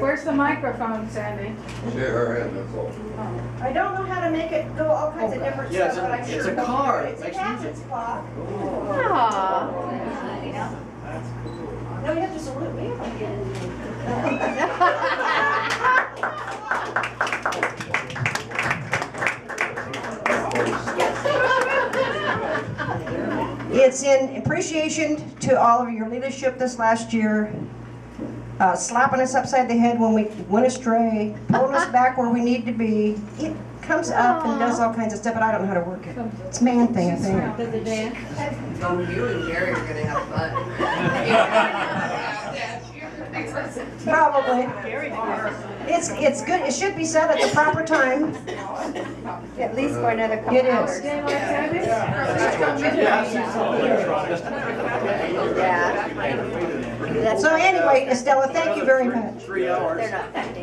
Where's the microphone, Sandy? Shake her hand, that's all. I don't know how to make it go all kinds of different Yeah, stuff, but I'm sure. it's a car. It's a Makes captain's clock. Aww. No, you have to salute me. It's in appreciation to all of your leadership this last year, slapping us upside the head when we went astray, pulling us back where we need to be. It comes up and does all kinds of stuff, but I don't know how to work it. It's a man thing, I think. Does it dance? Oh, you and Jerry are gonna have fun. Probably. It's good. It should be said at the proper time. At least for another couple It hours. is. Daylight savings? Yeah. So anyway, Estella, thank you very much. 3 hours. They're not that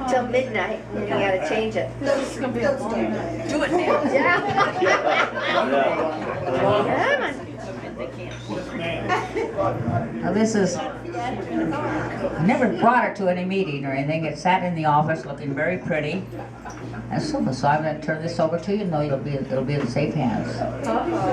till midnight, and you gotta change it. This is gonna be a long night. Do it now. Yeah. Now this is, I never brought her to any meeting or anything. It sat in the office looking very pretty. And so I'm going to turn this over to you and know it'll be in safe hands. All right.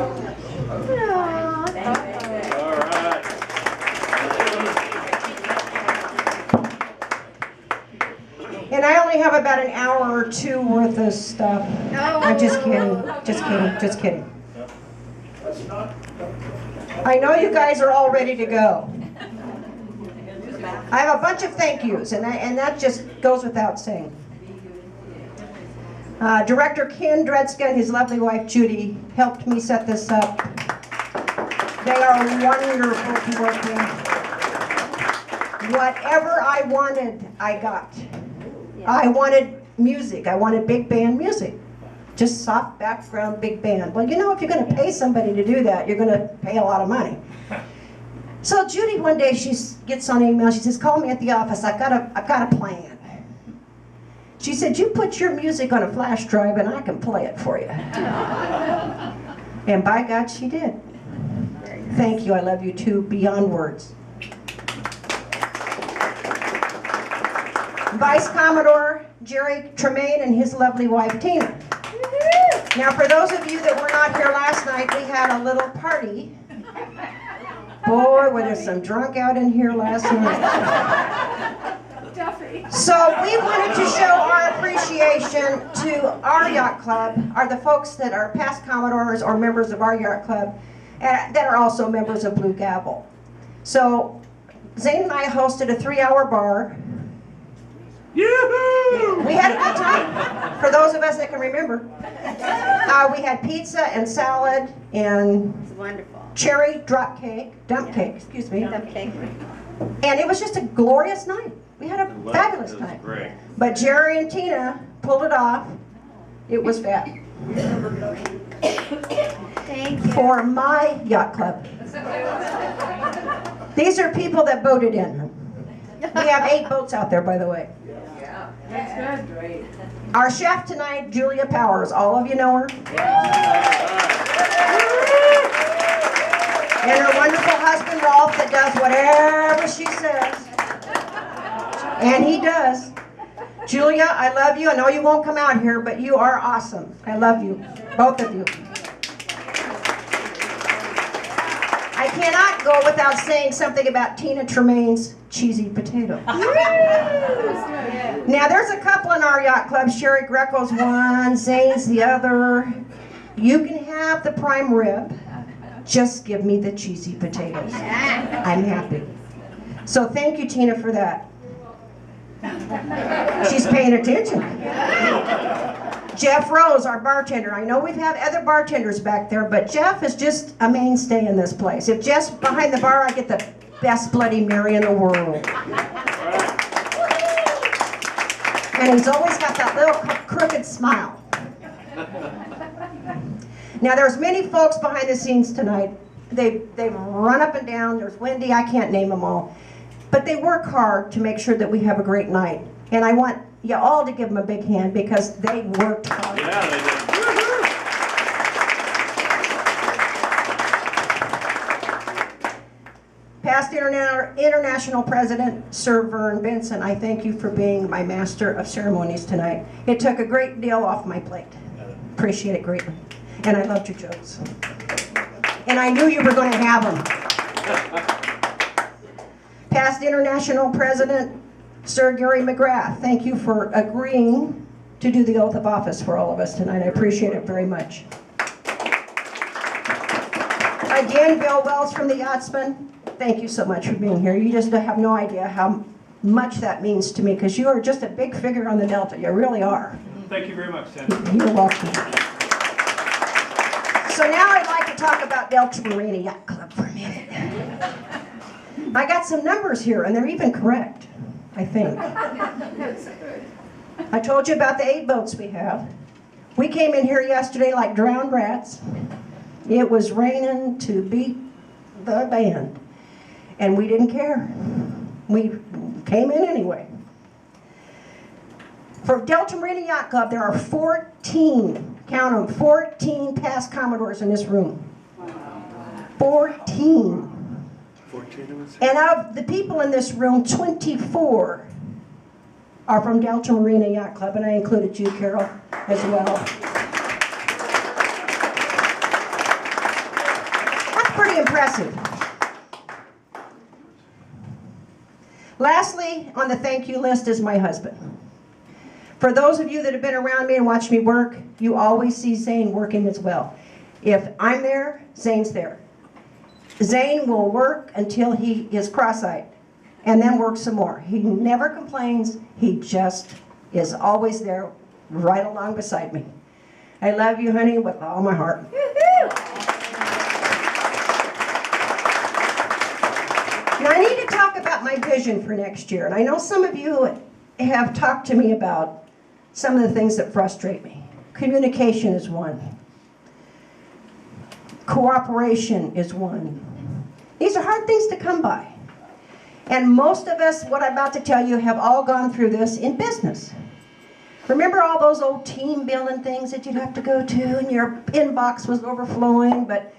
And I only have about an hour or two worth of stuff. I'm just kidding. Just kidding. Just kidding. I know you guys are all ready to go. I have a bunch of thank yous, and that just goes without saying. Director Ken Dredska and his lovely wife Judy helped me set this up. They are wonderful to work with. Whatever I wanted, I got. I wanted music. I wanted big band music. Just soft background big band. Well, you know, if you're going to pay somebody to do that, you're going to pay a lot of money. So Judy, one day, she gets on email. She says, "Call me at the office. I've got a plan." She said, "You put your music on a flash drive, and I can play it for you." And by God, she did. Thank you. I love you too, beyond words. Vice Commodore Jerry Tremaine and his lovely wife Tina. Now, for those of you that were not here last night, we had a little party. Boy, were there some drunk out in here last night. So we wanted to show our appreciation to our yacht club, are the folks that are past Commodores or members of our yacht club, that are also members of Blue Gavel. So Zane and I hosted a 3-hour bar. Yoo-hoo! We had a good time, for those of us that can remember. We had pizza and salad and It's wonderful. cherry dump cake, excuse me. Dump cake. And it was just a glorious night. We had a fabulous time. Great. But Jerry and Tina pulled it off. It was fab. Thank you. For my yacht club. These are people that boated in. We have 8 boats out there, by the way. That's good. Great. Our chef tonight, Julia Powers. All of you know her. And her wonderful husband, Rolf, that does whatever she says. And he does. Julia, I love you. I know you won't come out here, but you are awesome. I love you, both of you. I cannot go without saying something about Tina Tremaine's cheesy potatoes. Now, there's a couple in our yacht club. Sherry Greco's one, Zane's the other. You can have the prime rib. Just give me the cheesy potatoes. I'm happy. So thank you, Tina, for that. She's paying attention. Jeff Rose, our bartender. I know we've had other bartenders back there, but Jeff is just a mainstay in this place. If Jeff's behind the bar, I get the best Bloody Mary in the world. And he's always got that little crooked smile. Now, there's many folks behind the scenes tonight. They've run up and down. There's Wendy. I can't name them all. But they work hard to make sure that we have a great night. And I want you all to give them a big hand because they worked hard. Yeah, they did. Past international president, Sir Vern Benson, I thank you for being my master of ceremonies tonight. It took a great deal off my plate. Appreciate it greatly. And I loved your jokes. And I knew you were going to have them. Past international president, Sir Gary McGrath, thank you for agreeing to do the oath of office for all of us tonight. I appreciate it very much. Again, Bill Wells from the Yachtsman, thank you so much for being here. You just have no idea how much that means to me, because you are just a big figure on the Delta. You really are. Thank you very much, Sandy. You're welcome. So now I'd like to talk about Delta Marina Yacht Club for a minute. I got some numbers here, and they're even correct, I think. I told you about the 8 boats we have. We came in here yesterday like drowned rats. It was raining to beat the band, and we didn't care. We came in anyway. For Delta Marina Yacht Club, there are 14, count them, 14 past Commodores in this room. 14. And of the people in this room, 24 are from Delta Marina Yacht Club, and I included you, Carol, as well. That's pretty impressive. Lastly, on the thank you list is my husband. For those of you that have been around me and watched me work, you always see Zane working as well. If I'm there, Zane's there. Zane will work until he is cross-eyed and then work some more. He never complains. He just is always there right along beside me. I love you, honey, with all my heart. Now, I need to talk about my vision for next year. And I know some of you have talked to me about some of the things that frustrate me. Communication is one. Cooperation is one. These are hard things to come by. And most of us, what I'm about to tell you, have all gone through this in business. Remember all those old team building things that you'd have to go to and your inbox was overflowing, but,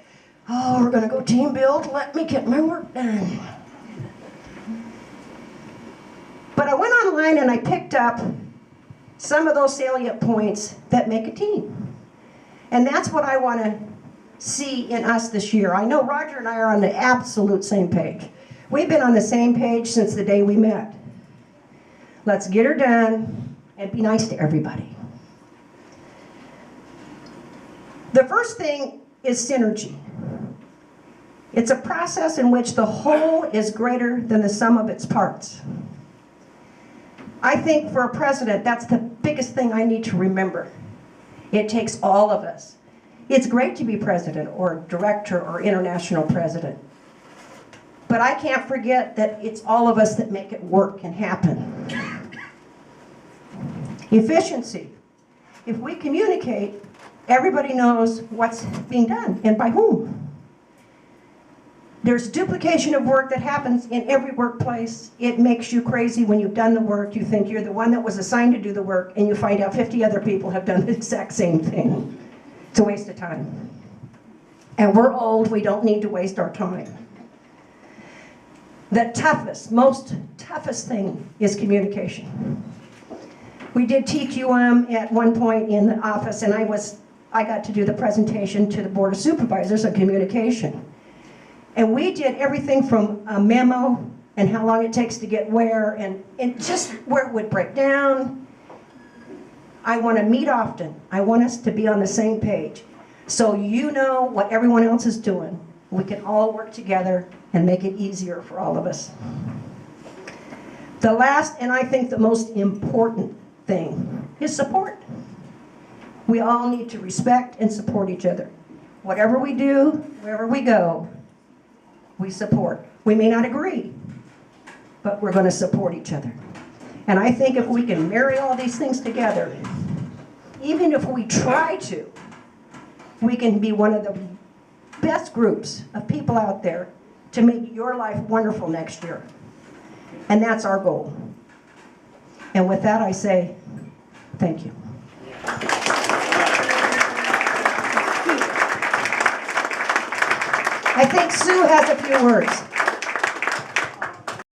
oh, we're going to go team build, let me get my work done. But I went online and I picked up some of those salient points that make a team. And that's what I want to see in us this year. I know Roger and I are on the absolute same page. We've been on the same page since the day we met. Let's get her done and be nice to everybody. The first thing is synergy. It's a process in which the whole is greater than the sum of its parts. I think for a president, that's the biggest thing I need to remember. It takes all of us. It's great to be president or director or international president. But I can't forget that it's all of us that make it work and happen. Efficiency. If we communicate, everybody knows what's being done and by whom. There's duplication of work that happens in every workplace. It makes you crazy when you've done the work. You think you're the one that was assigned to do the work, and you find out 50 other people have done the exact same thing. It's a waste of time. And we're old, we don't need to waste our time. The toughest thing is communication. We did TQM at one point in the office, and I got to do the presentation to the Board of Supervisors on communication. And we did everything from a memo and how long it takes to get where and just where it would break down. I want to meet often. I want us to be on the same page. So you know what everyone else is doing. We can all work together and make it easier for all of us. The last, and I think the most important thing, is support. We all need to respect and support each other. Whatever we do, wherever we go, we support. We may not agree, but we're going to support each other. And I think if we can marry all these things together, even if we try to, we can be one of the best groups of people out there to make your life wonderful next year. And that's our goal. And with that, I say, thank you. I think Sue has a few words.